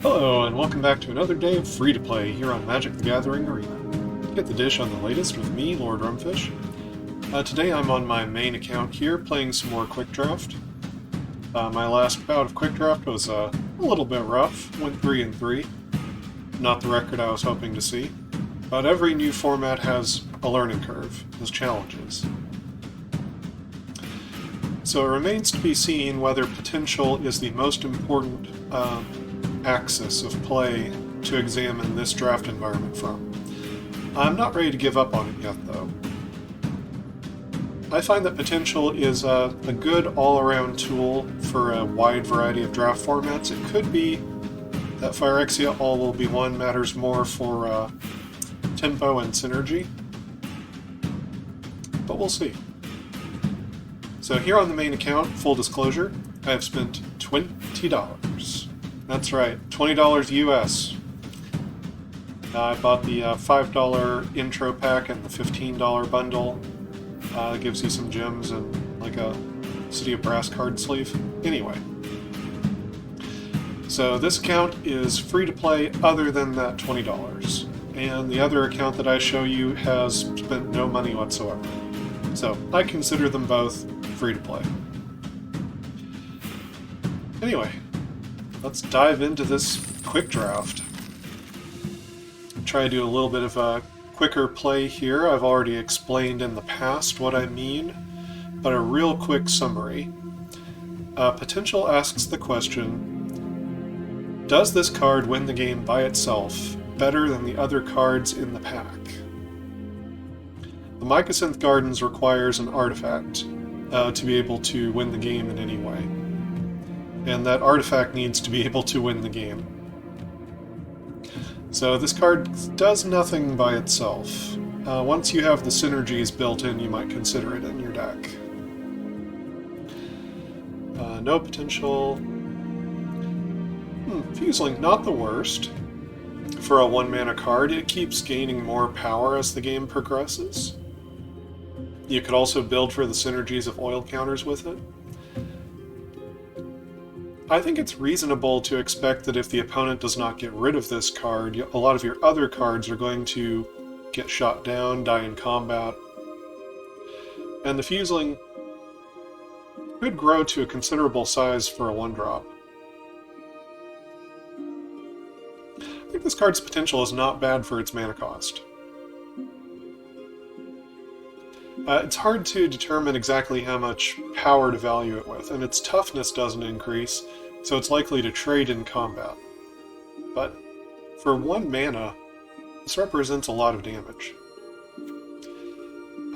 Hello, and welcome back to another day of free-to-play here on Magic the Gathering Arena. Get the dish on the latest with me, Lord Rumfish. Today I'm on my main account here, playing some more quickdraft. My last bout of quickdraft was a little bit rough, went 3-3. Not the record I was hoping to see. But every new format has a learning curve, has challenges. So it remains to be seen whether potential is the most important axis of play to examine this draft environment from. I'm not ready to give up on it yet, though. I find that potential is a good all-around tool for a wide variety of draft formats. It could be that Phyrexia all will be one matters more for tempo and synergy, but we'll see. So here on the main account, full disclosure, I have spent $20. That's right, $20 US. I bought the $5 intro pack and the $15 bundle. It gives you some gems and like a City of Brass card sleeve. Anyway. So this account is free to play other than that $20. And the other account that I show you has spent no money whatsoever. So I consider them both free to play. Anyway. Let's dive into this quick draft. Try to do a little bit of a quicker play here. I've already explained in the past what I mean, but a real quick summary. Potential asks the question, does this card win the game by itself better than the other cards in the pack? The Mycosynth Gardens requires an artifact to be able to win the game in any way. And that artifact needs to be able to win the game. So this card does nothing by itself. Once you have the synergies built in, you might consider it in your deck. No potential. Fuselink, not the worst. For a 1-mana card, it keeps gaining more power as the game progresses. You could also build for the synergies of oil counters with it. I think it's reasonable to expect that if the opponent does not get rid of this card, a lot of your other cards are going to get shot down, die in combat. And the Fuseling could grow to a considerable size for a 1-drop. I think this card's potential is not bad for its mana cost. It's hard to determine exactly how much power to value it with, and its toughness doesn't increase, so it's likely to trade in combat. But for 1 mana, this represents a lot of damage.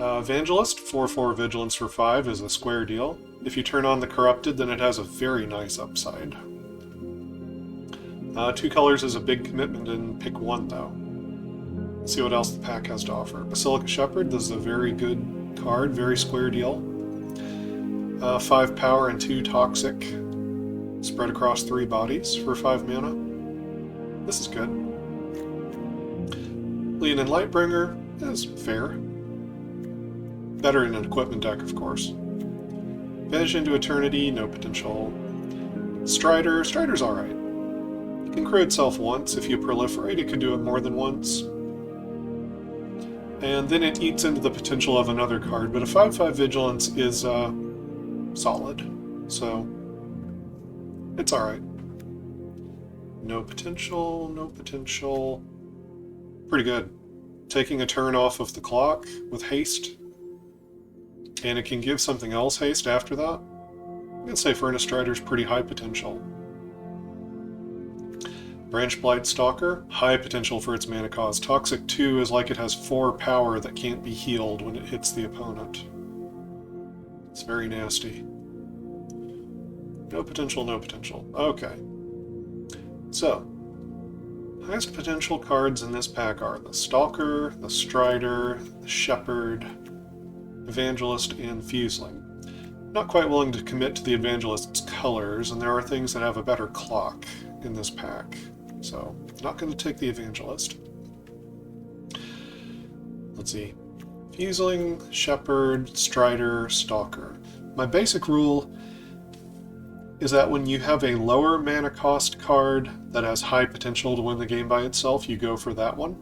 Evangelist, 4/4 Vigilance for 5 is a square deal. If you turn on the Corrupted, then it has a very nice upside. 2 colors is a big commitment, and pick 1 though. Let's see what else the pack has to offer. Basilica Shepherd, this is a very good card, very square deal. 5 power and 2 toxic, spread across 3 bodies for 5 mana. This is good. Leonin Lightbringer is fair. Better in an equipment deck, of course. Vanish into Eternity, no potential. Strider's alright. It can crew itself once. If you proliferate, it could do it more than once. And then it eats into the potential of another card, but a 5/5 Vigilance is solid, so it's alright. No potential, no potential. Pretty good. Taking a turn off of the clock with haste, and it can give something else haste after that. I'm going to say Furnace Strider's pretty high potential. Branch Blight Stalker, high potential for its mana cost. Toxic 2 is like it has 4 power that can't be healed when it hits the opponent. It's very nasty. No potential, no potential. Okay. So, highest potential cards in this pack are the Stalker, the Strider, the Shepherd, Evangelist, and Fuseling. Not quite willing to commit to the Evangelist's colors, and there are things that have a better clock in this pack. So, not going to take the Evangelist. Let's see. Fuseling, Shepherd, Strider, Stalker. My basic rule is that when you have a lower mana cost card that has high potential to win the game by itself, you go for that one.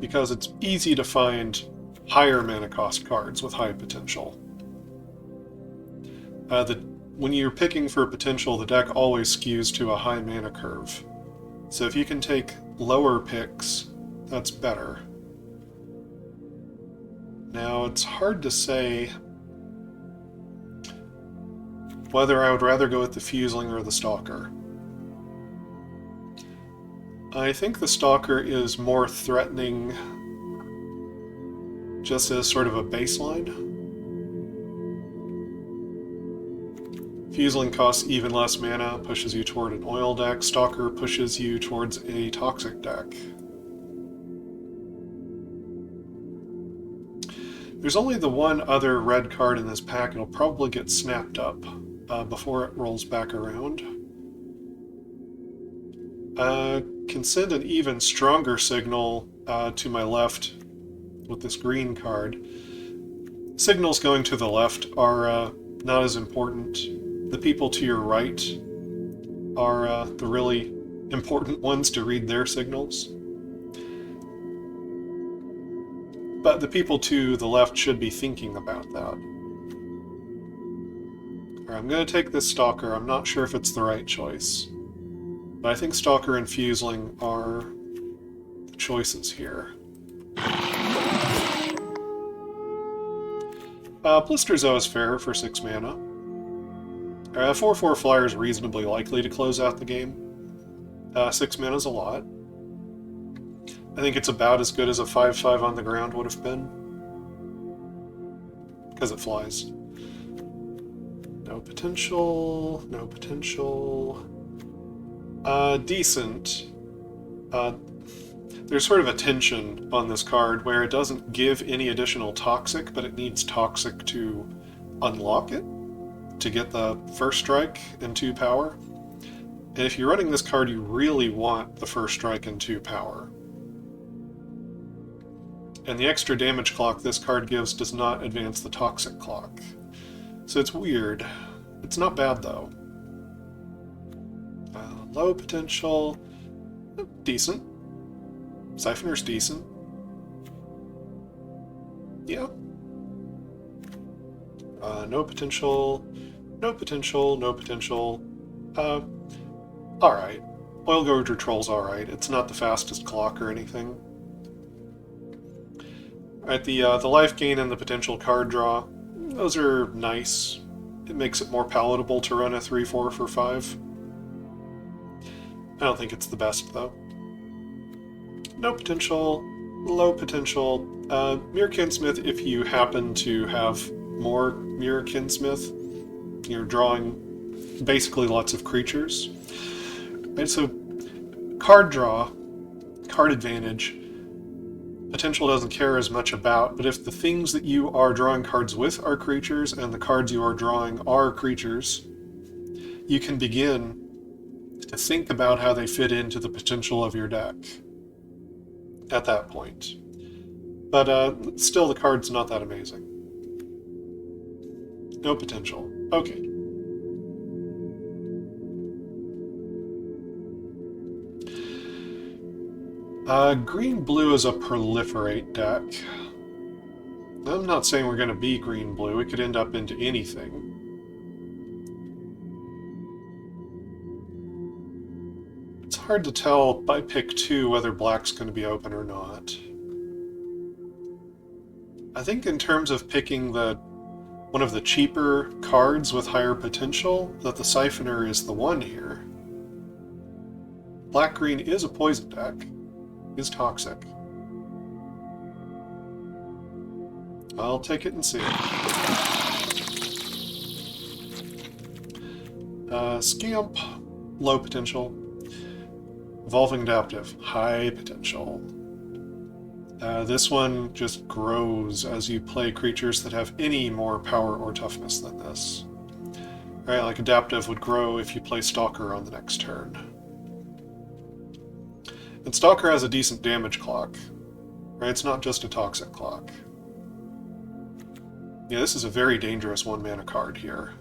Because it's easy to find higher mana cost cards with high potential. When you're picking for potential, the deck always skews to a high mana curve. So if you can take lower picks, that's better. Now, it's hard to say whether I would rather go with the Fuseling or the Stalker. I think the Stalker is more threatening just as sort of a baseline. Fuseling costs even less mana, pushes you toward an oil deck. Stalker pushes you towards a toxic deck. There's only the one other red card in this pack. It'll probably get snapped up before it rolls back around. Can send an even stronger signal to my left with this green card. Signals going to the left are not as important. The people to your right are the really important ones to read their signals. But the people to the left should be thinking about that. Alright, I'm going to take this Stalker. I'm not sure if it's the right choice. But I think Stalker and Fuseling are the choices here. Blister's always fair for 6 mana. 4/4 Flyer is reasonably likely to close out the game. 6 mana is a lot. I think it's about as good as a 5/5 on the ground would have been. Because it flies. No potential, no potential. Decent. There's sort of a tension on this card where it doesn't give any additional toxic, but it needs toxic to unlock it, to get the first strike and 2 power. And if you're running this card, you really want the first strike and 2 power. And the extra damage clock this card gives does not advance the toxic clock. So it's weird. It's not bad, though. Low potential. Decent. Siphoner's decent. Yeah. No potential. No potential. No potential. Alright. Oil Gorger Troll's alright. It's not the fastest clock or anything. Alright, the life gain and the potential card draw, those are nice. It makes it more palatable to run a 3/4 for 5. I don't think it's the best, though. No potential, low potential. Mirror Kinsmith, if you happen to have more Mirror Kinsmith, you're drawing basically lots of creatures. Right, so card draw, card advantage, potential doesn't care as much about, but if the things that you are drawing cards with are creatures and the cards you are drawing are creatures, you can begin to think about how they fit into the potential of your deck at that point. But still, the card's not that amazing. No potential. Okay. Green-blue is a proliferate deck. I'm not saying we're going to be green-blue. It could end up into anything. It's hard to tell by pick 2 whether black's going to be open or not. I think in terms of picking one of the cheaper cards with higher potential, that the Siphoner is the one here. Black-green is a poison deck. Is toxic. I'll take it and see it. Scamp, low potential. Evolving Adaptive, high potential. This one just grows as you play creatures that have any more power or toughness than this. Right, like Adaptive would grow if you play Stalker on the next turn. And Stalker has a decent damage clock. Right, it's not just a toxic clock. Yeah, this is a very dangerous 1-mana card here.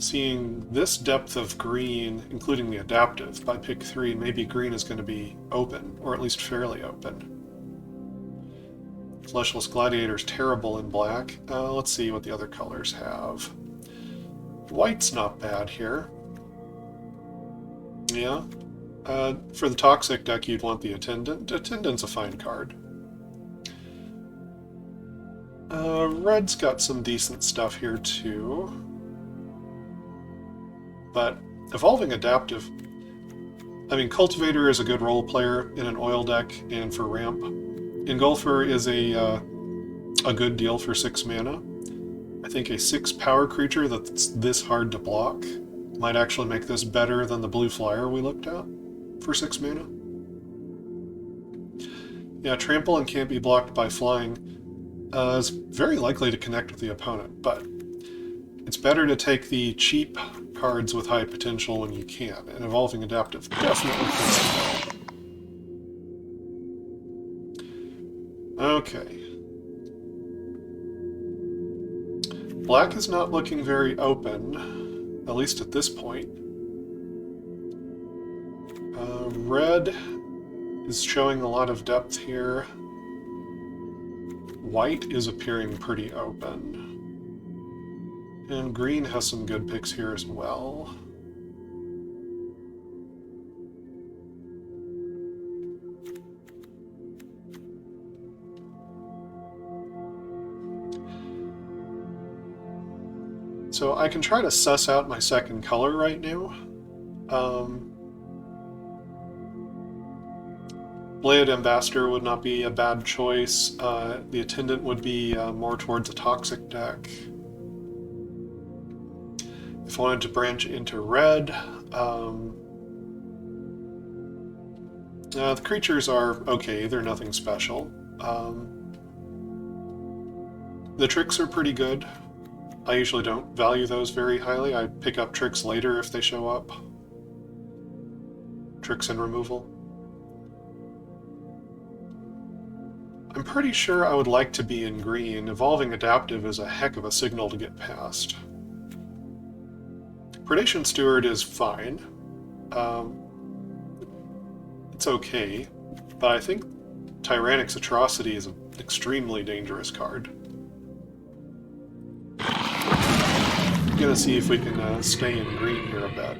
seeing this depth of green, including the adaptive, by pick 3, maybe green is going to be open, or at least fairly open. Fleshless Gladiator's terrible in black. Let's see what the other colors have. White's not bad here. Yeah. For the Toxic deck, you'd want the Attendant. Attendant's a fine card. Red's got some decent stuff here, too. But Evolving Adaptive... I mean, Cultivator is a good role player in an oil deck and for ramp. Engulfer is a good deal for 6 mana. I think a 6 power creature that's this hard to block might actually make this better than the blue flyer we looked at for 6 mana. Yeah, Trample and can't be blocked by flying is very likely to connect with the opponent, but it's better to take the cheap cards with high potential when you can, and Evolving Adaptive definitely fits it well. Okay. Black is not looking very open, at least at this point. Red is showing a lot of depth here. White is appearing pretty open. And green has some good picks here as well. So I can try to suss out my second color right now. Blade Ambassador would not be a bad choice. The Attendant would be more towards a Toxic deck. If I wanted to branch into red, the creatures are okay, they're nothing special. The tricks are pretty good. I usually don't value those very highly. I pick up tricks later if they show up. Tricks and removal. I'm pretty sure I would like to be in green. Evolving Adaptive is a heck of a signal to get past. Predation Steward is fine. It's okay, but I think Tyrannic's Atrocity is an extremely dangerous card. I'm gonna see if we can stay in green here a bit.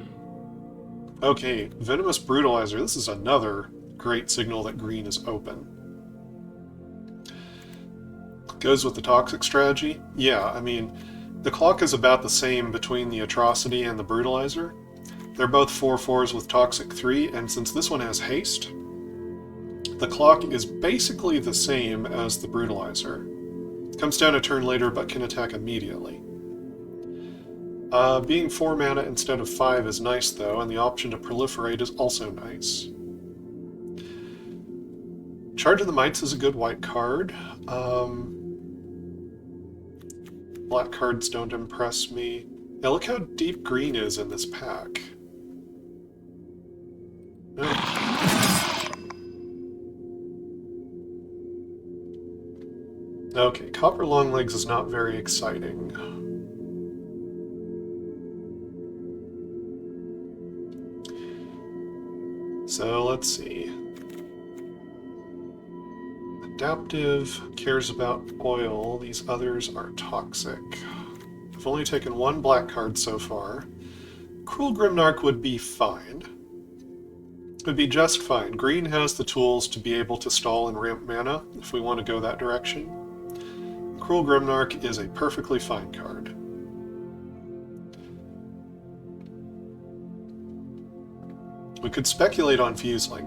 Okay, Venomous Brutalizer. This is another great signal that green is open. Goes with the Toxic strategy. Yeah, I mean, the clock is about the same between the Atrocity and the Brutalizer. They're both 4/4s with Toxic 3, and since this one has haste, the clock is basically the same as the Brutalizer. It comes down a turn later but can attack immediately. Being 4 mana instead of 5 is nice though, and the option to proliferate is also nice. Charge of the Mites is a good white card. Black cards don't impress me. Yeah, look how deep green is in this pack. Okay, Copper Longlegs is not very exciting. So let's see. Adaptive cares about oil. These others are toxic. I've only taken 1 black card so far. Cruel Grimnarch would be fine. It would be just fine. Green has the tools to be able to stall and ramp mana if we want to go that direction. Cruel Grimnarch is a perfectly fine card. We could speculate on Fuseling.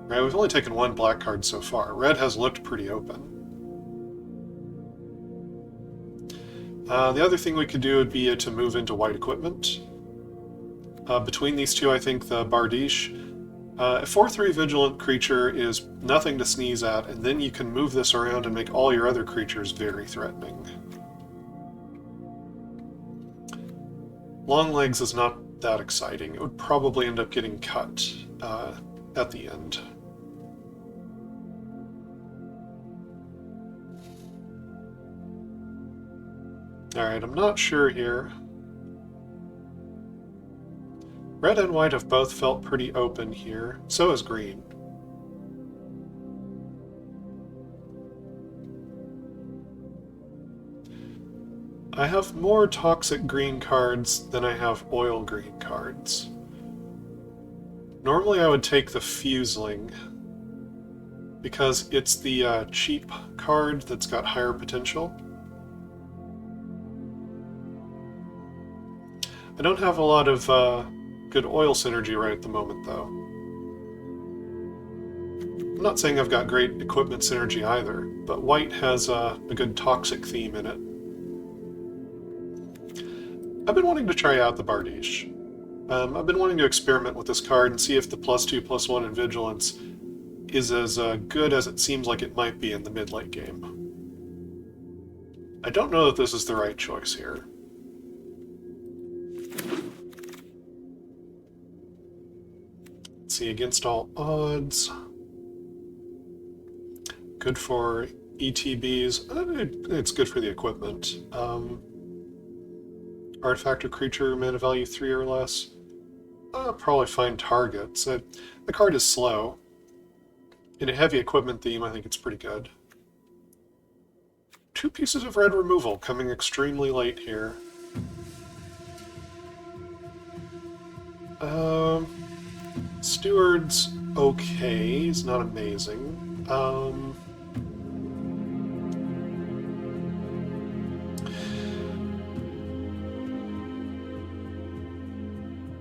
Right, we've only taken 1 black card so far. Red has looked pretty open. The other thing we could do would be to move into white equipment. Between these two, I think the Bardiche. A 4/3 Vigilant creature is nothing to sneeze at, and then you can move this around and make all your other creatures very threatening. Longlegs is not that exciting. It would probably end up getting cut at the end. Alright, I'm not sure here. Red and white have both felt pretty open here. So has green. I have more toxic green cards than I have oil green cards. Normally I would take the Fuseling, because it's the cheap card that's got higher potential. I don't have a lot of good oil synergy right at the moment, though. I'm not saying I've got great equipment synergy either, but white has a good toxic theme in it. I've been wanting to try out the Bardiche. I've been wanting to experiment with this card and see if the +2/+1 in Vigilance is as good as it seems like it might be in the mid-late game. I don't know that this is the right choice here. Let's see, against all odds. Good for ETBs. It's good for the equipment. Artifact or creature, mana value 3 or less. I'll probably find targets. The card is slow. In a heavy equipment theme, I think it's pretty good. 2 pieces of red removal coming extremely late here. Steward's okay. He's not amazing.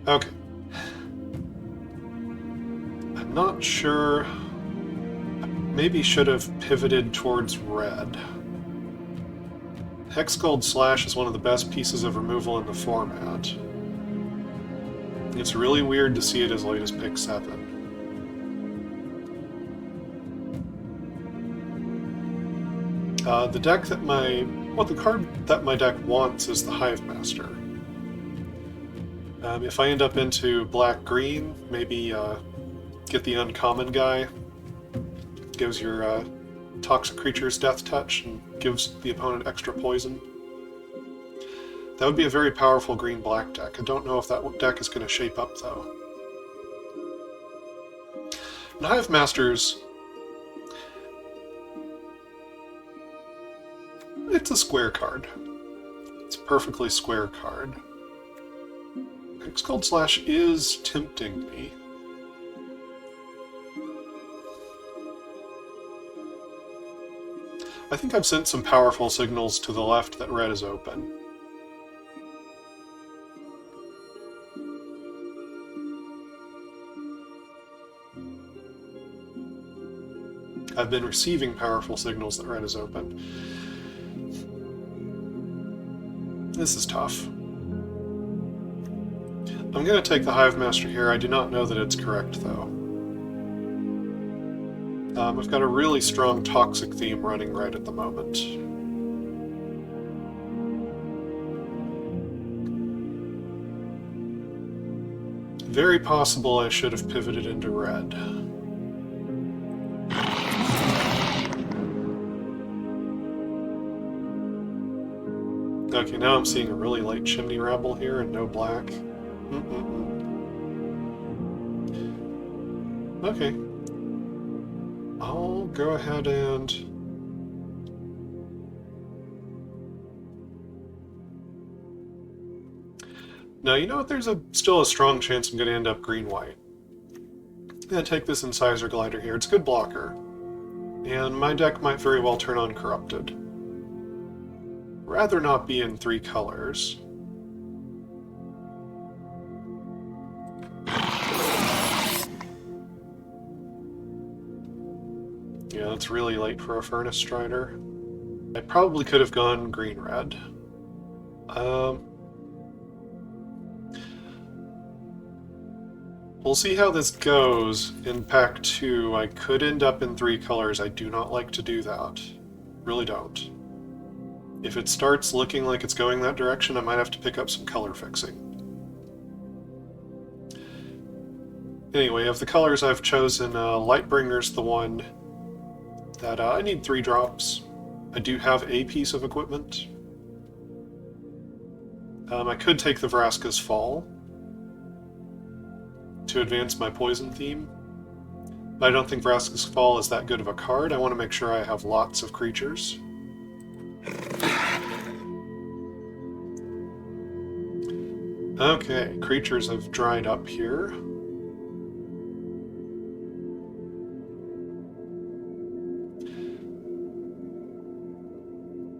Okay. I'm not sure. Maybe should have pivoted towards red. Hexgold Slash is one of the best pieces of removal in the format. It's really weird to see it as late as pick 7. The card that my deck wants is the Hive Master. If I end up into black-green, maybe get the uncommon guy. Gives your toxic creatures death touch and gives the opponent extra poison. That would be a very powerful green-black deck. I don't know if that deck is going to shape up, though. And Hive Masters... it's a square card. It's a perfectly square card. Hexgold Slash is tempting me. I think I've sent some powerful signals to the left that red is open. I've been receiving powerful signals that red is open. This is tough. I'm going to take the Hive Master here. I do not know that it's correct, though. I've got a really strong toxic theme running right at the moment. Very possible I should have pivoted into red. Okay, now I'm seeing a really light Chimney Rebel here and no black. Okay. I'll go ahead and... Now, you know what? There's still a strong chance I'm going to end up green-white. I'm going to take this Incisor Glider here. It's a good blocker. And my deck might very well turn on Corrupted. Rather not be in 3 colors. Yeah, that's really late for a Furnace Strider. I probably could have gone green-red. We'll see how this goes. In Pack 2, I could end up in 3 colors. I do not like to do that. Really don't. If it starts looking like it's going that direction, I might have to pick up some color fixing. Anyway, of the colors I've chosen, Lightbringer's the one that I need 3 drops. I do have a piece of equipment. I could take the Vraska's Fall. to advance my poison theme. But I don't think Vraska's Fall is that good of a card. I want to make sure I have lots of creatures. Okay, creatures have dried up here.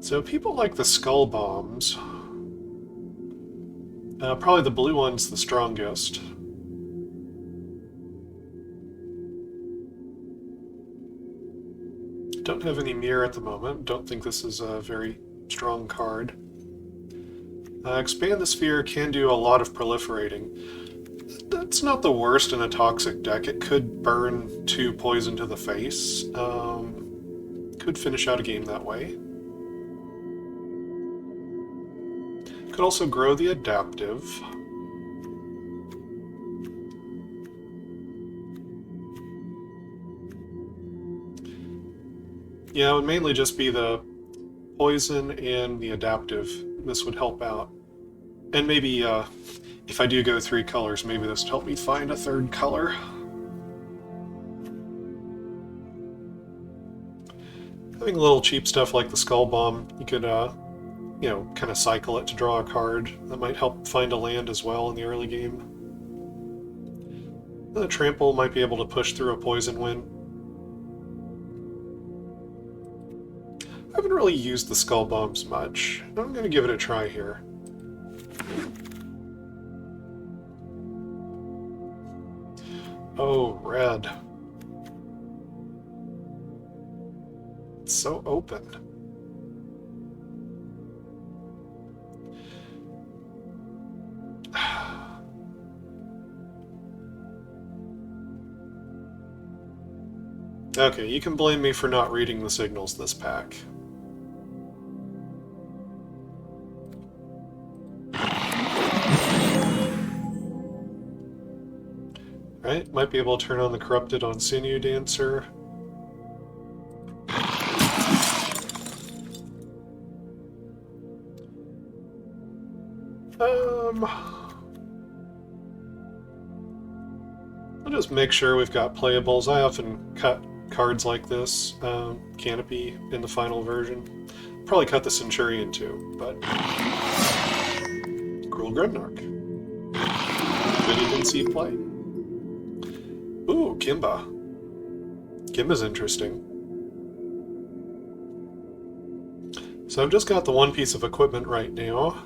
So people like the Skull Bombs. Probably the blue one's the strongest. Don't have any mirror at the moment. Don't think this is a very strong card. Expand the Sphere can do a lot of proliferating. That's not the worst in a toxic deck. It could burn 2 poison to the face. Could finish out a game that way. Could also grow the Adaptive. Yeah, it would mainly just be the poison and the Adaptive. This would help out. And maybe, if I do go 3 colors, maybe this would help me find a 3rd color. Having a little cheap stuff like the Skull Bomb, you could, you know, kind of cycle it to draw a card. That might help find a land as well in the early game. The Trample might be able to push through a Poison Wind. I haven't really used the Skull Bombs much. I'm going to give it a try here. Oh, red. It's so open. Okay, you can blame me for not reading the signals this pack. Right, might be able to turn on the Corrupted on Sinew Dancer. I'll just make sure we've got playables. I often cut cards like this, Canopy in the final version. Probably cut the Centurion too, but... Cruel Grimnark. Didn't even see play. Ooh, Kimba. Kimba's interesting. So I've just got the one piece of equipment right now.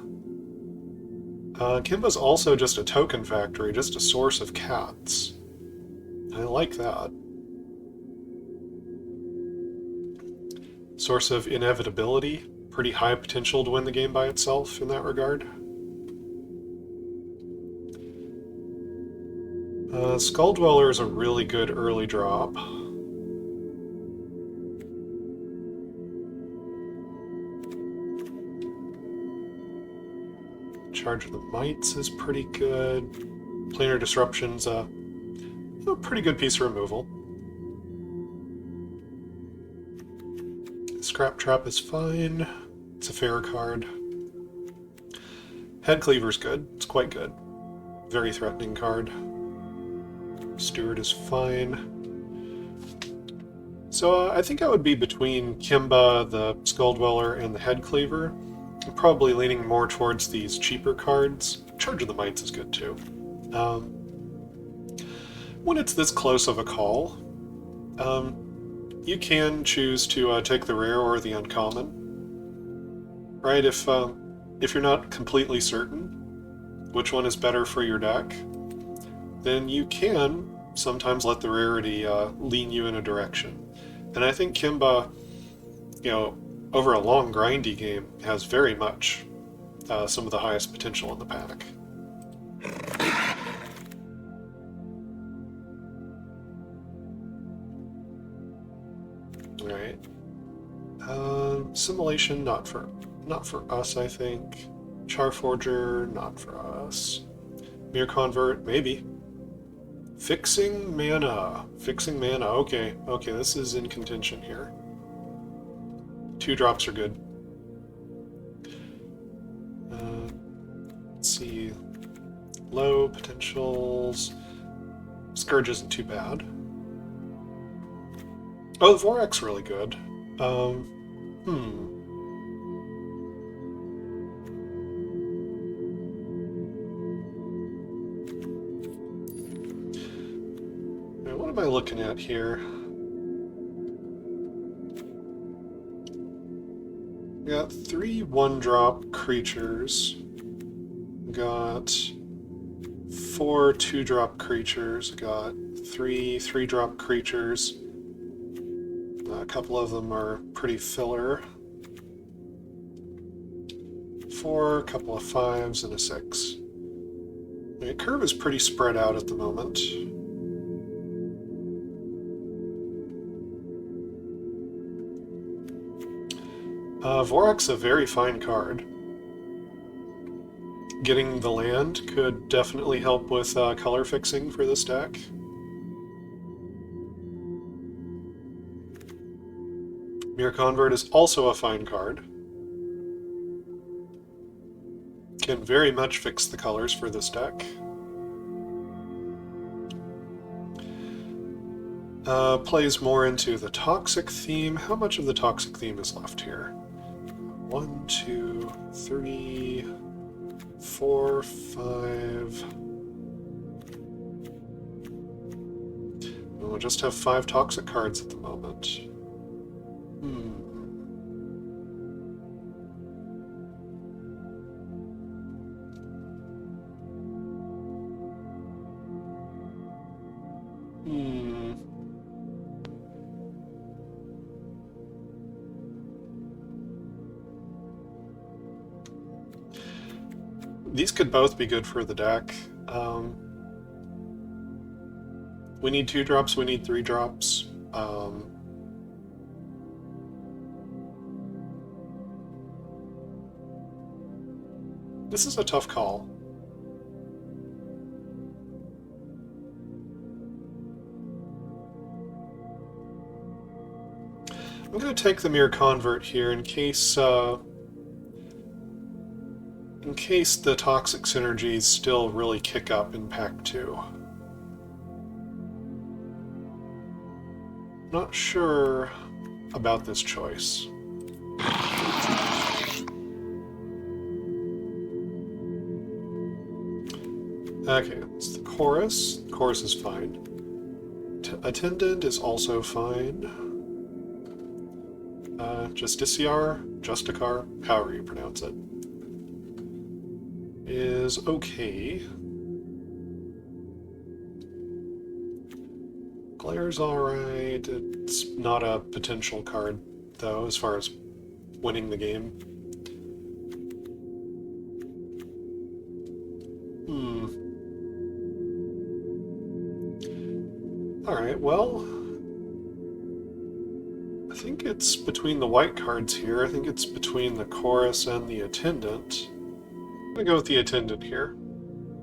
Kimba's also just a token factory, just a source of cats. I like that. Source of inevitability. Pretty high potential to win the game by itself in that regard. Skull Dweller is a really good early drop. Charge of the Mites is pretty good. Planar Disruption's a pretty good piece of removal. Scrap Trap is fine. It's a fair card. Head Cleaver's good. It's quite good. Very threatening card. Steward is fine. So I think I would be between Kimba, the Skull Dweller, and the Head Cleaver. I'm probably leaning more towards these cheaper cards. Charge of the Mites is good too. When it's this close of a call, you can choose to take the rare or the uncommon. Right? If you're not completely certain which one is better for your deck, then you can sometimes let the rarity lean you in a direction. And I think Kimba, you know, over a long grindy game, has very much some of the highest potential in the pack. All right. Simulation, not for us, I think. Charforger, not for us. Mirror Convert, maybe. Fixing mana. Fixing mana. Okay, this is in contention here. 2 drops are good. Let's see. Low potentials. Scourge isn't too bad. Oh, the Vorax really good. Now, what am I looking at here? We got 3 1-drop creatures. We got 4 2-drop creatures. We got 3 3-drop creatures. A couple of them are pretty filler. 4, a couple of 5s, and a 6. The curve is pretty spread out at the moment. Vorax a very fine card. Getting the land could definitely help with color fixing for this deck. Mirror Convert is also a fine card. Can very much fix the colors for this deck. Plays more into the toxic theme. How much of the toxic theme is left here? 1, 2, 3, 4, 5. We'll just have 5 toxic cards at the moment. These could both be good for the deck. We need 2-drops, we need 3-drops. This is a tough call. I'm going to take the Mirror Convert here in case the toxic synergies still really kick up in Pack 2. Not sure about this choice. Okay, it's the Chorus. The Chorus is fine. Attendant is also fine. Justicar, however you pronounce it, is okay. Glare's alright. It's not a potential card, though, as far as winning the game. Alright, well, I think it's between the white cards here. I think it's between the Chorus and the Attendant. I'm gonna go with the Attendant here.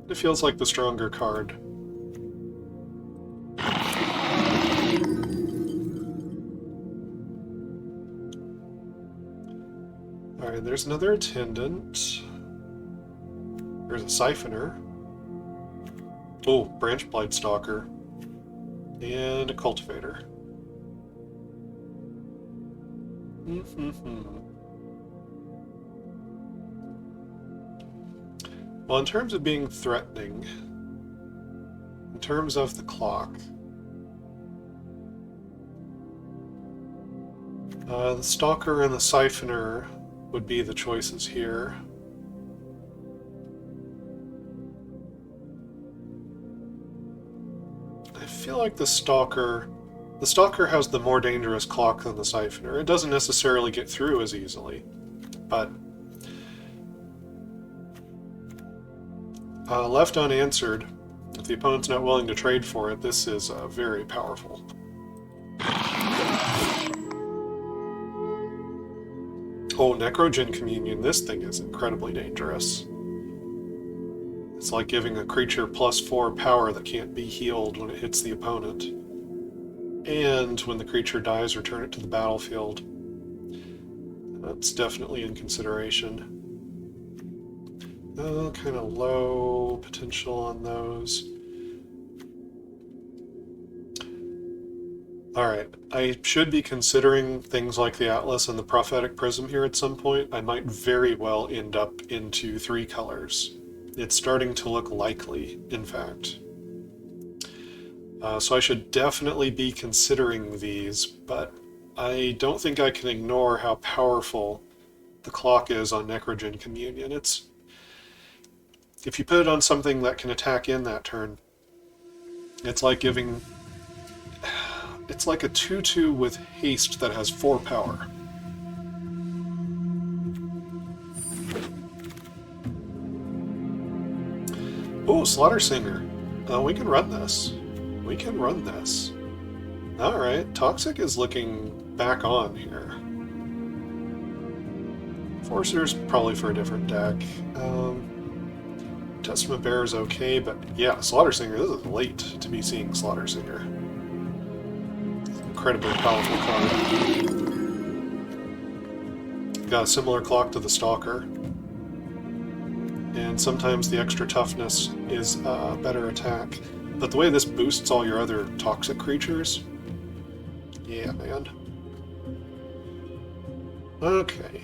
It feels like the stronger card. Alright, there's another Attendant. There's a Siphoner. Oh, Branch Blight Stalker. And a Cultivator. Well, in terms of being threatening, in terms of the clock, the Stalker and the Siphoner would be the choices here. I feel like the Stalker has the more dangerous clock than the Siphoner. It doesn't necessarily get through as easily, but left unanswered, if the opponent's not willing to trade for it, this is very powerful. Oh, Necrogen Communion, this thing is incredibly dangerous. It's like giving a creature +4 power that can't be healed when it hits the opponent. And when the creature dies, return it to the battlefield. That's definitely in consideration. Kind of low potential on those. Alright, I should be considering things like the Atlas and the Prophetic Prism here at some point. I might very well end up into 3 colors. It's starting to look likely, in fact. So I should definitely be considering these, but I don't think I can ignore how powerful the clock is on Necrogen Communion. If you put it on something that can attack in that turn, it's like giving... It's like a 2/2 with haste that has 4 power. Oh, Slaughter Singer. We can run this. We can run this. Alright, Toxic is looking back on here. Forcer's probably for a different deck. Testament Bearer's okay, but yeah, Slaughter Singer, this is late to be seeing Slaughter Singer. Incredibly powerful card. Got a similar clock to the Stalker. And sometimes the extra toughness is a better attack. But the way this boosts all your other toxic creatures... Yeah, man. Okay.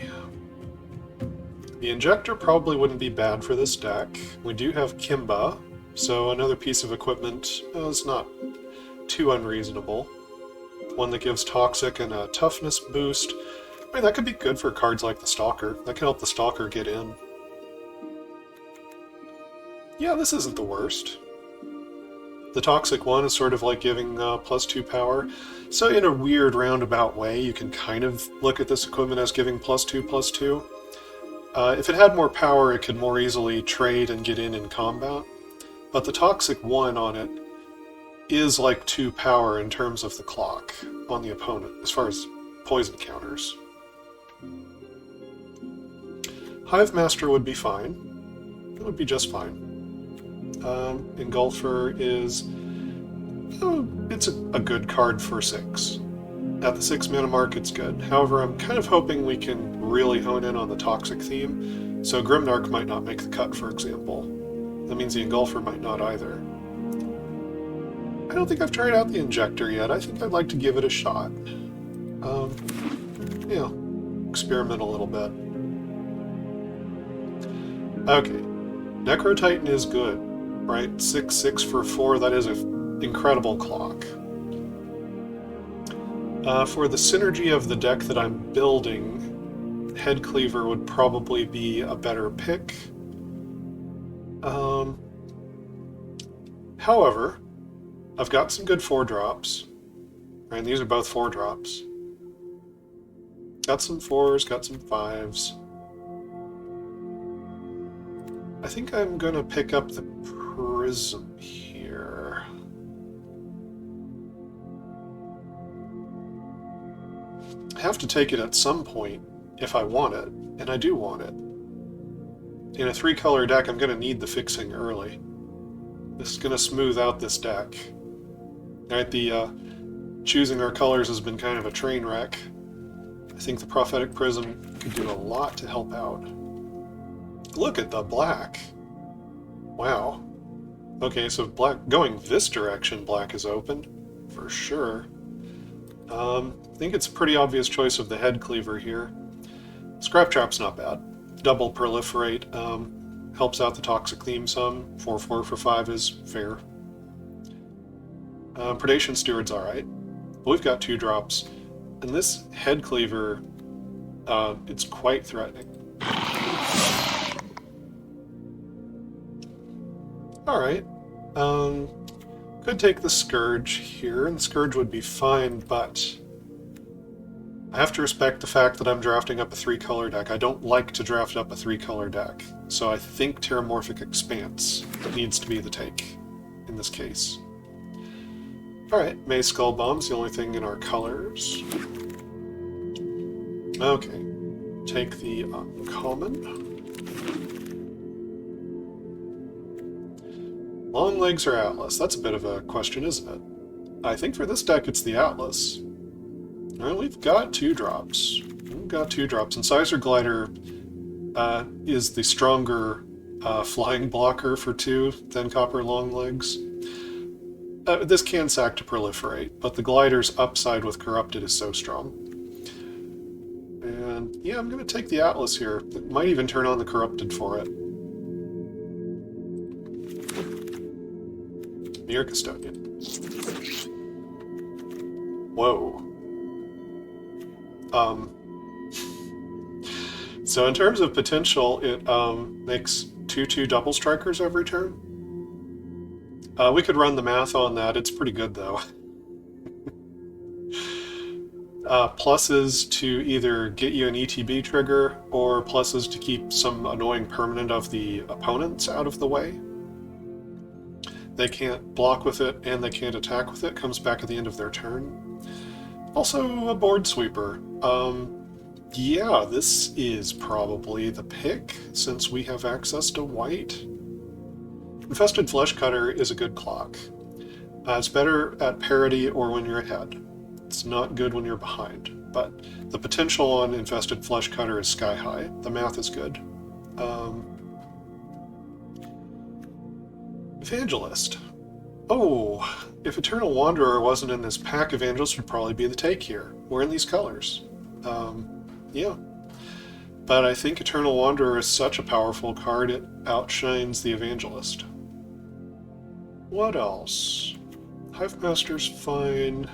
The Injector probably wouldn't be bad for this deck. We do have Kimba, so another piece of equipment is not too unreasonable. One that gives Toxic and a toughness boost. I mean, that could be good for cards like the Stalker. That can help the Stalker get in. Yeah, this isn't the worst. The Toxic one is sort of like giving +2 power. So in a weird roundabout way, you can kind of look at this equipment as giving +2/+2. If it had more power, it could more easily trade and get in combat. But the Toxic one on it is like 2 power in terms of the clock on the opponent, as far as poison counters. Hive Master would be fine. It would be just fine. Engulfer is... it's a good card for 6. At the 6 mana mark, it's good. However, I'm kind of hoping we can really hone in on the Toxic theme, so Grimnark might not make the cut, for example. That means the Engulfer might not either. I don't think I've tried out the Injector yet. I think I'd like to give it a shot. Yeah, experiment a little bit. Okay, Necrotitan is good, right? 6/6 for 4, that is an incredible clock. For the synergy of the deck that I'm building, Headcleaver would probably be a better pick. However, I've got some good 4-drops, right? And these are both 4-drops. Got some 4s, got some 5s. I think I'm gonna pick up the Prism here. I have to take it at some point if I want it, and I do want it. In a 3-color deck, I'm gonna need the fixing early. This is gonna smooth out this deck. Right, the choosing our colors has been kind of a train wreck. I think the Prophetic Prism could do a lot to help out. Look at the black. Wow. Okay, so black going this direction, black is open for sure. I think it's a pretty obvious choice of the Headcleaver here. Scrap Trap's not bad. Double Proliferate helps out the Toxic theme some. 4/4 for 5 is fair. Predation Steward's alright. But we've got 2-drops. And this Headcleaver, it's quite threatening. Alright. Could take the Scourge here, and the Scourge would be fine, but I have to respect the fact that I'm drafting up a 3-color deck. I don't like to draft up a 3-color deck, so I think Terramorphic Expanse needs to be the take in this case. Alright, Maze Skull Bomb's the only thing in our colors. Okay, take the uncommon. Long Legs or Atlas? That's a bit of a question, isn't it? I think for this deck it's the Atlas. Well, we've got 2-drops. We've got 2-drops, and Sizer Glider is the stronger flying blocker for 2 than Copper Long Legs. this can sack to proliferate, but the glider's upside with corrupted is so strong. And yeah, I'm going to take the Atlas here. It might even turn on the corrupted for it. Mere Custodian. Whoa. So in terms of potential, it makes 2/2 double strikers every turn. We could run the math on that. It's pretty good, though. Pluses to either get you an ETB trigger, or pluses to keep some annoying permanent of the opponents out of the way. They can't block with it, and they can't attack with it. Comes back at the end of their turn. Also a board sweeper. Yeah, this is probably the pick, since we have access to white. Infested Flesh Cutter is a good clock. It's better at parity or when you're ahead. It's not good when you're behind, but the potential on Infested Flesh Cutter is sky high. The math is good. Evangelist. Oh, if Eternal Wanderer wasn't in this pack, Evangelist would probably be the take here. We're in these colors. Yeah. But I think Eternal Wanderer is such a powerful card, it outshines the Evangelist. What else? Hive Master's fine.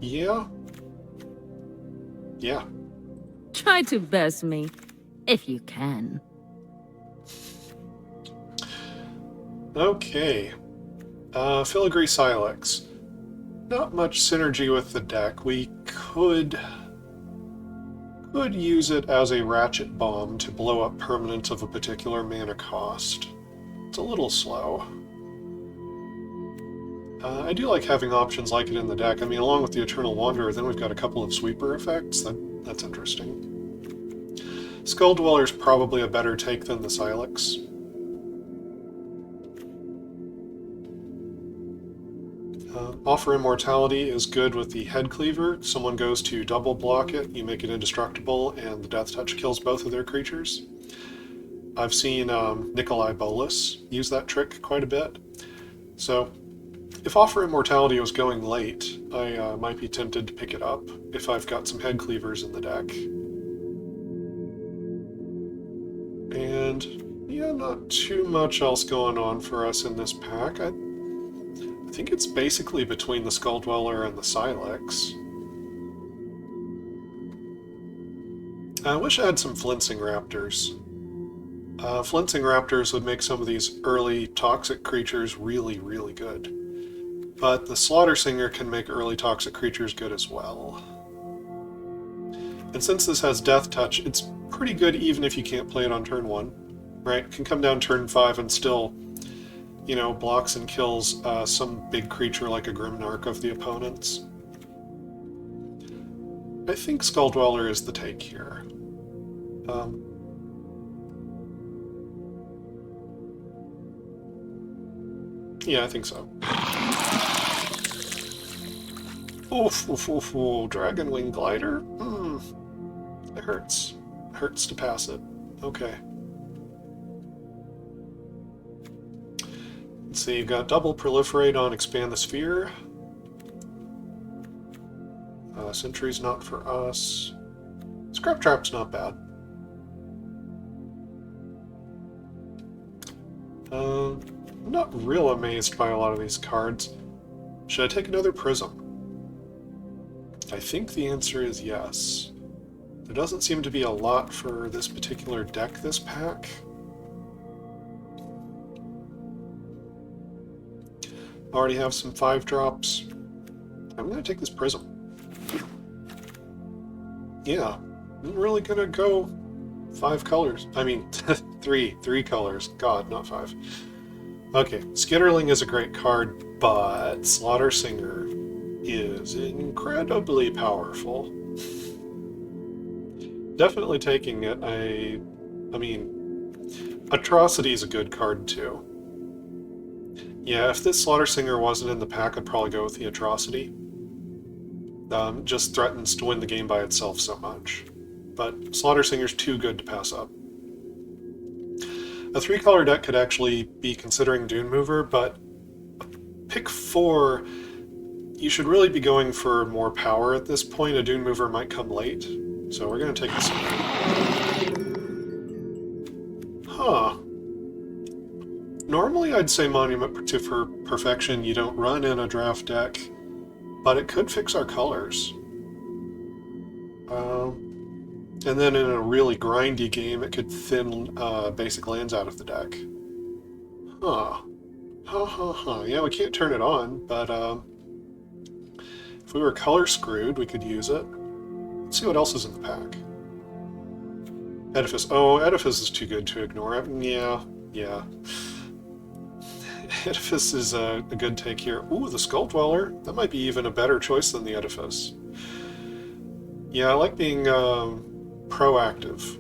Yeah. Yeah. Try to best me, if you can. Okay. Filigree Silex. Not much synergy with the deck. We could use it as a ratchet bomb to blow up permanents of a particular mana cost. It's a little slow. I do like having options like it in the deck. I mean, along with the Eternal Wanderer, then we've got a couple of sweeper effects. That's interesting. Skull Dweller's probably a better take than the Silex. Offer Immortality is good with the Head Cleaver. Someone goes to double block it, you make it indestructible, and the Death Touch kills both of their creatures. I've seen Nikolai Bolas use that trick quite a bit. So, if Offer Immortality was going late, I might be tempted to pick it up if I've got some Head Cleavers in the deck. And, yeah, not too much else going on for us in this pack. I think it's basically between the Skull Dweller and the Silex. I wish I had some Flincing Raptors. Flincing Raptors would make some of these early toxic creatures really, really good. But the Slaughter Singer can make early toxic creatures good as well. And since this has Death Touch, it's pretty good even if you can't play it on turn 1. Right? It can come down turn 5 and still, you know, blocks and kills some big creature like a Grimnark of the opponents. I think Skull Dweller is the take here. Yeah, I think so. Oof, oof, oof, oof. Dragon Wing Glider? It hurts. Hurts to pass it. Okay. Let's see, you've got double proliferate on Expand the Sphere. Sentry's not for us. Scrap Trap's not bad. I'm not real amazed by a lot of these cards. Should I take another Prism? I think the answer is yes. There doesn't seem to be a lot for this particular deck this pack. Already have some 5-drops. I'm going to take this Prism. Yeah, I'm really going to go 5 colors. I mean, 3 colors. God, not 5. Okay, Skitterling is a great card, but Slaughter Singer is incredibly powerful. Definitely taking it. I mean, Atrocity is a good card too. Yeah, if this Slaughter Singer wasn't in the pack, I'd probably go with the Atrocity. Just threatens to win the game by itself so much. But Slaughter Singer's too good to pass up. A 3-color deck could actually be considering Dune Mover, but pick 4, you should really be going for more power at this point. A Dune Mover might come late, so we're going to take this. Huh. Normally I'd say Monument to Perfection you don't run in a draft deck, but it could fix our colors. And then in a really grindy game, it could thin basic lands out of the deck. Huh. Yeah, we can't turn it on, but if we were color screwed, we could use it. Let's see what else is in the pack. Edifice. Oh, Edifice is too good to ignore. Yeah. Edifice is a good take here. Ooh, the Skull Dweller. That might be even a better choice than the Edifice. Yeah, I like being proactive.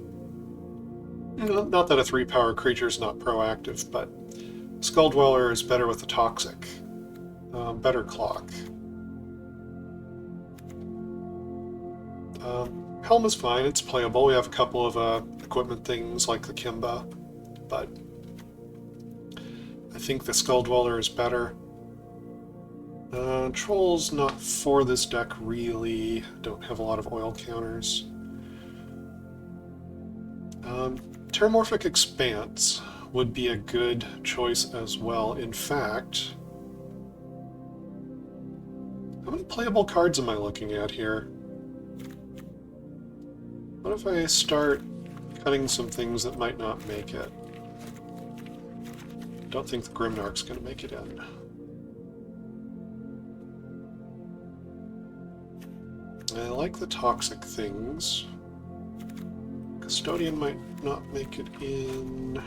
Not that a 3-power creature is not proactive, but Skull Dweller is better with the Toxic. Better clock. Helm is fine, it's playable. We have a couple of equipment things like the Kimba, but I think the Skull Dweller is better. Troll's not for this deck, really. Don't have a lot of oil counters. Terramorphic Expanse would be a good choice as well. In fact, how many playable cards am I looking at here? What if I start cutting some things that might not make it? Don't think the Grimnark's going to make it in. I like the toxic things. Custodian might not make it in.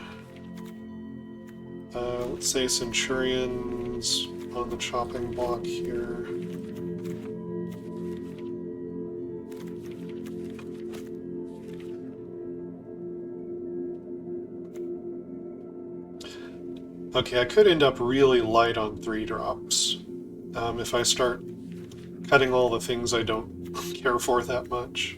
Let's say Centurion's on the chopping block here. Okay, I could end up really light on 3-drops. If I start cutting all the things I don't care for that much.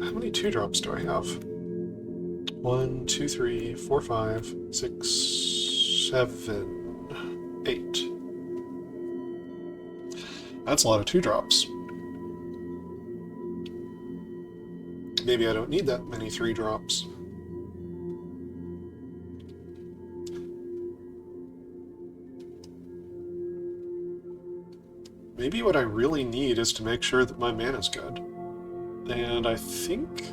How many 2-drops do I have? 1, 2, 3, 4, 5, 6, 7, 8. That's a lot of 2-drops. Maybe I don't need that many 3-drops. Maybe what I really need is to make sure that my mana's good. And I think...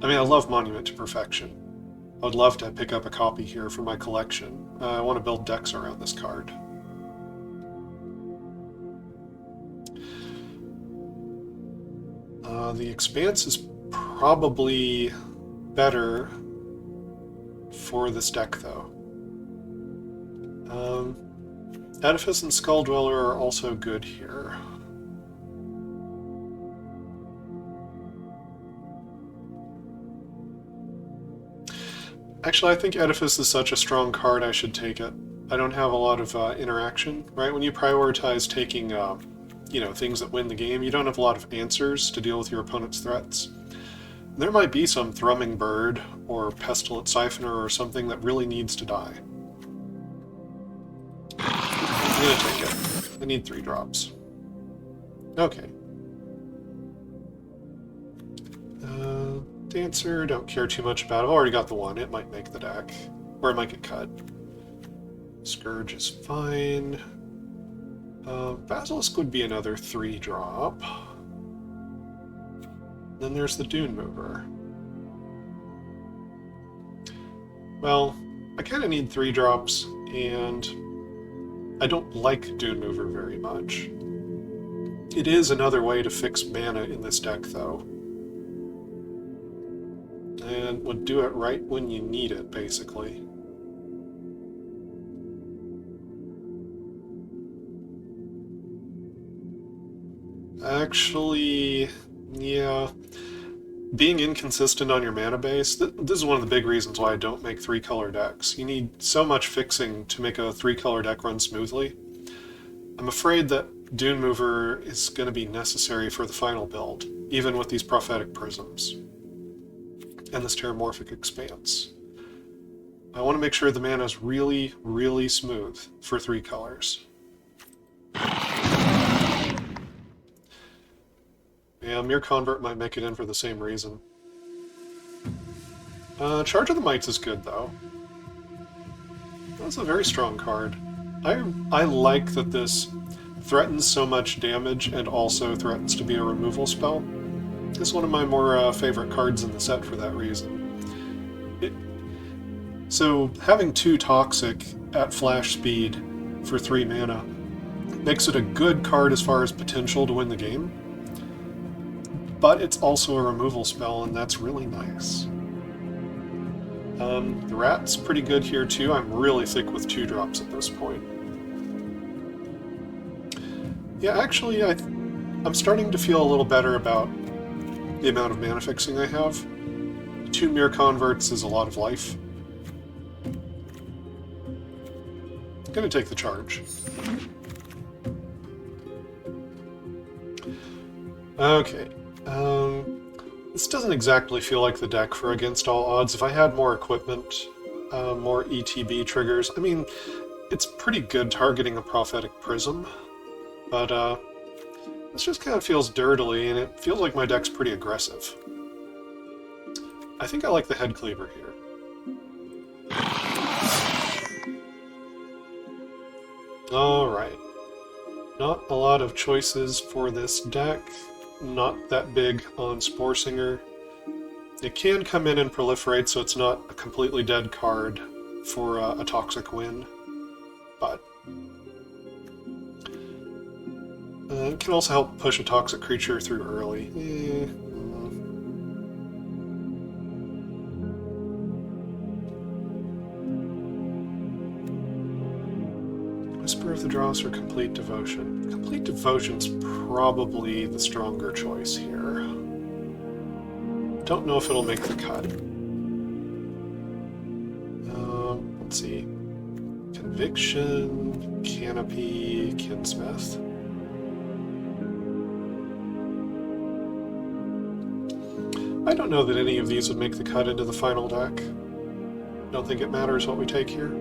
I mean, I love Monument to Perfection. I would love to pick up a copy here for my collection. I want to build decks around this card. The Expanse is probably better for this deck, though. Edifice and Skull Dweller are also good here. Actually, I think Edifice is such a strong card, I should take it. I don't have a lot of interaction, right? When you prioritize taking, things that win the game, you don't have a lot of answers to deal with your opponent's threats. There might be some Thrumming Bird or Pestilent Siphoner or something that really needs to die. I'm gonna take it. I need 3-drops. Okay. Dancer, don't care too much about. I've already got the one. It might make the deck. Or it might get cut. Scourge is fine. Basilisk would be another 3-drop. Then there's the Dune Mover. Well, I kind of need 3-drops, and I don't like Dune Mover very much. It is another way to fix mana in this deck, though. And would do it right when you need it, basically. Actually, yeah. being inconsistent on your mana base, this is one of the big reasons why I don't make 3-color decks. You need so much fixing to make a 3-color deck run smoothly. I'm afraid that Dune Mover is going to be necessary for the final build, even with these Prophetic Prisms and this Terramorphic Expanse. I want to make sure the mana is really, really smooth for 3 colors. Yeah, Mere Convert might make it in for the same reason. Charge of the Mites is good, though. That's a very strong card. I like that this threatens so much damage and also threatens to be a removal spell. It's one of my more favorite cards in the set for that reason. So having 2 Toxic at flash speed for 3 mana makes it a good card as far as potential to win the game, but it's also a removal spell, and that's really nice. The Rat's pretty good here too. I'm really thick with 2-drops at this point. Yeah, actually, I'm starting to feel a little better about the amount of mana fixing I have. 2 Mere Converts is a lot of life. I'm gonna take the charge. Okay. This doesn't exactly feel like the deck for Against All Odds. If I had more equipment, more ETB triggers, I mean, it's pretty good targeting a Prophetic Prism, but this just kind of feels dirtily, and it feels like my deck's pretty aggressive. I think I like the Head Cleaver here. Alright. Not a lot of choices for this deck. Not that big on Spore Singer. It can come in and proliferate, so it's not a completely dead card for a Toxic win, but it can also help push a Toxic creature through early. Whisper of the Dross or Complete Devotion? Complete Devotion's probably the stronger choice here. Don't know if it'll make the cut. Let's see. Conviction, Canopy, Kinsmith. I don't know that any of these would make the cut into the final deck. Don't think it matters what we take here.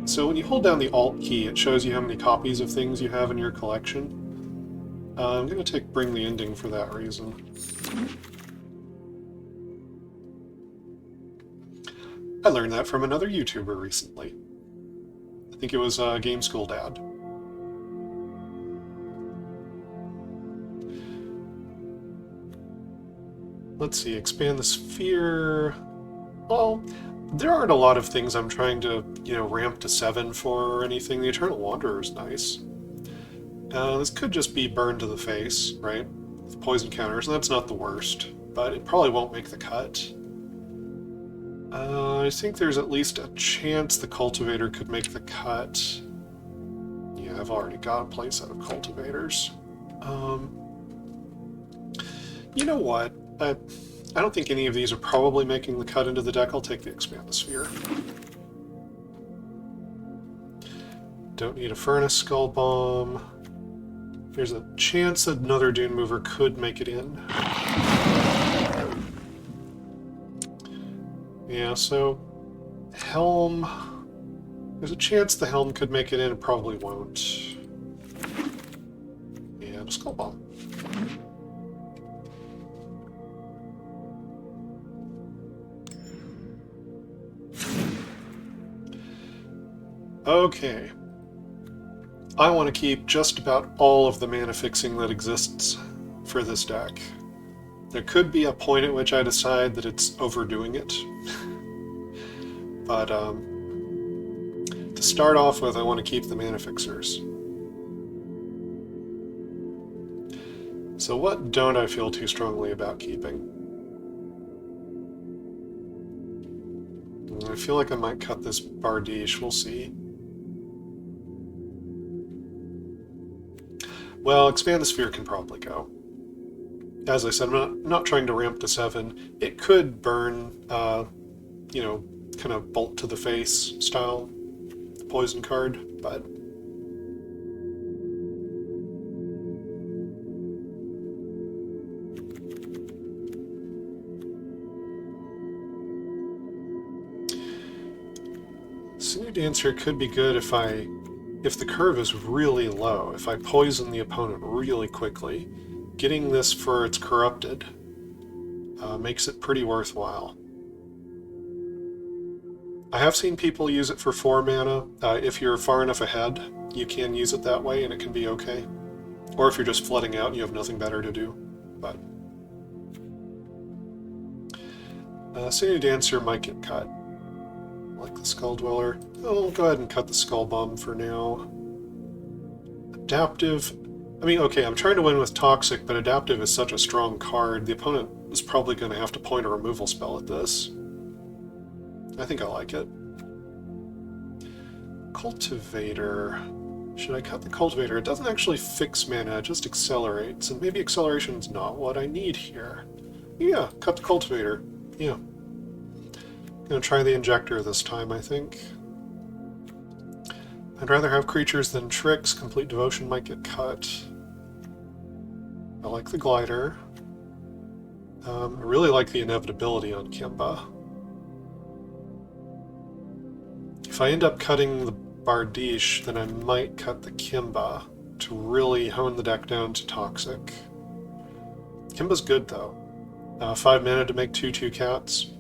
So when you hold down the Alt key, it shows you how many copies of things you have in your collection. I'm going to take Bring the Ending for that reason. I learned that from another YouTuber recently. I think it was Game School Dad. Let's see, expand the sphere. Well, there aren't a lot of things I'm trying to, ramp to 7 for or anything. The Eternal Wanderer is nice. This could just be burned to the face, right? With poison counters, and that's not the worst, but it probably won't make the cut. I think there's at least a chance the Cultivator could make the cut. Yeah, I've already got a playset of Cultivators. You know what? I don't think any of these are probably making the cut into the deck. I'll take the Expand the Sphere. Don't need a Furnace Skull Bomb. There's a chance that another Dune Mover could make it in. Yeah, so Helm. There's a chance the Helm could make it in. It probably won't. Yeah, a Skull Bomb. Okay. I want to keep just about all of the mana fixing that exists for this deck. There could be a point at which I decide that it's overdoing it. But to start off with, I want to keep the mana fixers. So what don't I feel too strongly about keeping? I feel like I might cut this Bardiche, we'll see. Well, Expand the Sphere can probably go. as I said, I'm not trying to ramp to 7. It could burn, you know, kind of bolt to the face style poison card, but Sinew Dancer could be good if the curve is really low, if I poison the opponent really quickly. Getting this for its corrupted makes it pretty worthwhile. I have seen people use it for 4 mana. If you're far enough ahead, you can use it that way and it can be okay. Or if you're just flooding out and you have nothing better to do. But Sinew Dancer might get cut. I like the Skull Dweller. I'll go ahead and cut the Skull Bomb for now. Adaptive. I mean, okay, I'm trying to win with Toxic, but Adaptive is such a strong card. The opponent is probably going to have to point a removal spell at this. I think I like it. Cultivator. Should I cut the Cultivator? It doesn't actually fix mana, it just accelerates. And maybe Acceleration's not what I need here. Yeah, cut the Cultivator. Yeah. Gonna try the Injector this time, I think. I'd rather have creatures than tricks. Complete Devotion might get cut. I like the Glider. I really like the Inevitability on Kimba. If I end up cutting the Bardiche, then I might cut the Kimba to really hone the deck down to Toxic. Kimba's good, though. 5 mana to make 2/2 cats.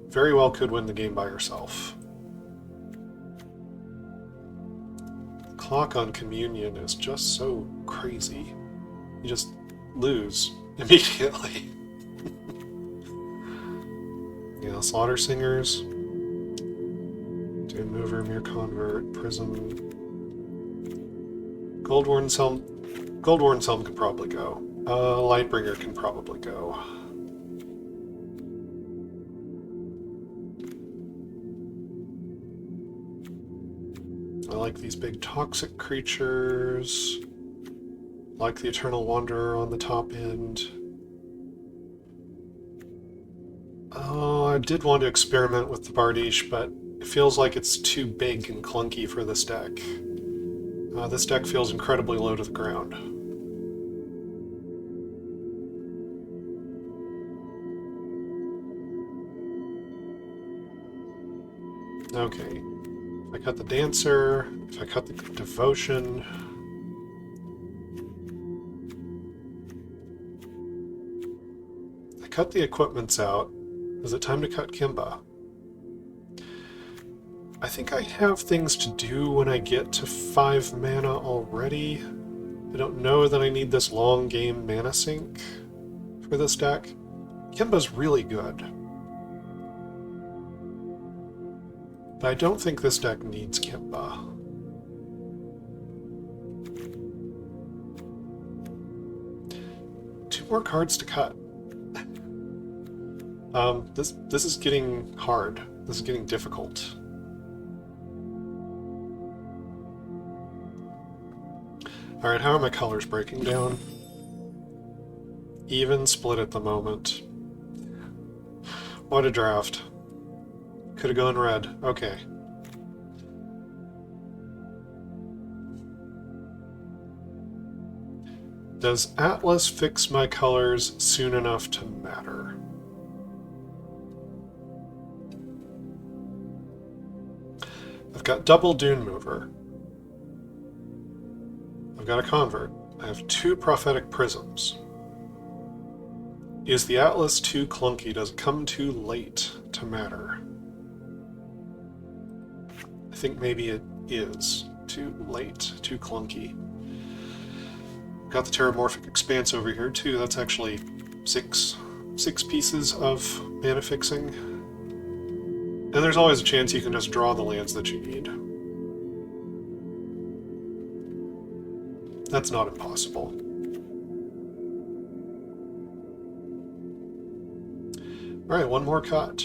Very well could win the game by herself. Clock on Communion is just so crazy. You just lose immediately. Yeah, Slaughter Singers. Dune Mover, Mere Convert, Prism. Goldwarden's Helm. Goldwarden's Helm could probably go. Lightbringer can probably go. I like these big toxic creatures. Like the Eternal Wanderer on the top end. Oh, I did want to experiment with the Bardiche, but it feels like it's too big and clunky for this deck. This deck feels incredibly low to the ground. Okay. If I cut the Dancer, if I cut the Devotion... I cut the equipments out. Is it time to cut Kimba? I think I have things to do when I get to 5 mana already. I don't know that I need this long game mana sink for this deck. Kimba's really good. But I don't think this deck needs Kimba. Two more cards to cut. This is getting hard. This is getting difficult. Alright, how are my colors breaking down? Even split at the moment. What a draft. Could have gone red. Okay. Does Atlas fix my colors soon enough to matter? I've got double Dune Mover. I've got a Convert. I have 2 Prophetic Prisms. Is the Atlas too clunky? Does it come too late to matter? I think maybe it is too late, too clunky. Got the Terramorphic Expanse over here too. That's actually six pieces of mana fixing. And there's always a chance you can just draw the lands that you need. That's not impossible. Alright, one more cut.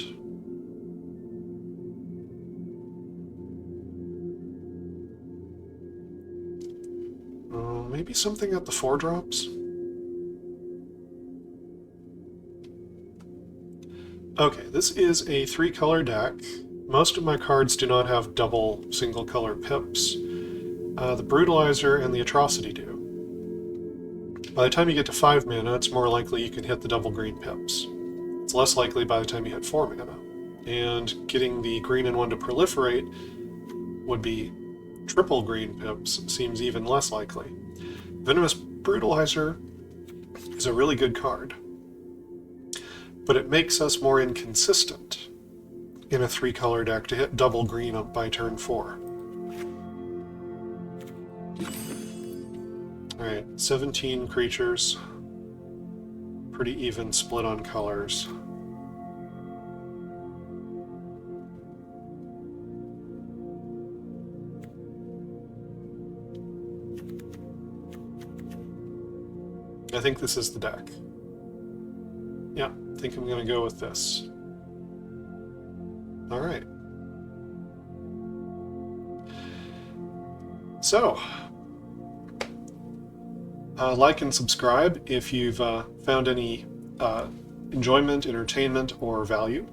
Maybe something at the 4 drops? Okay, this is a 3-color deck. Most of my cards do not have double single-color pips. The Brutalizer and the Atrocity do. By the time you get to 5 mana, it's more likely you can hit the double green pips. It's less likely by the time you hit 4 mana. And getting the green and 1 to proliferate would be triple green pips, seems even less likely. Venomous Brutalizer is a really good card, but it makes us more inconsistent in a 3-color deck to hit double green up by turn 4. Alright, 17 creatures. Pretty even split on colors. I think this is the deck. Yeah, I think I'm going to go with this. Alright. So, like and subscribe if you've found any enjoyment, entertainment, or value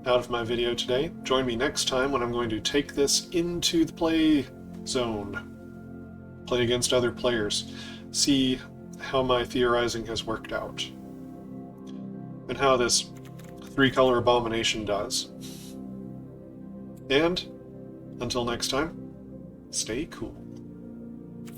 out of my video today. Join me next time when I'm going to take this into the play zone. Play against other players. See how my theorizing has worked out. And how this 3-color abomination does. And, until next time, stay cool.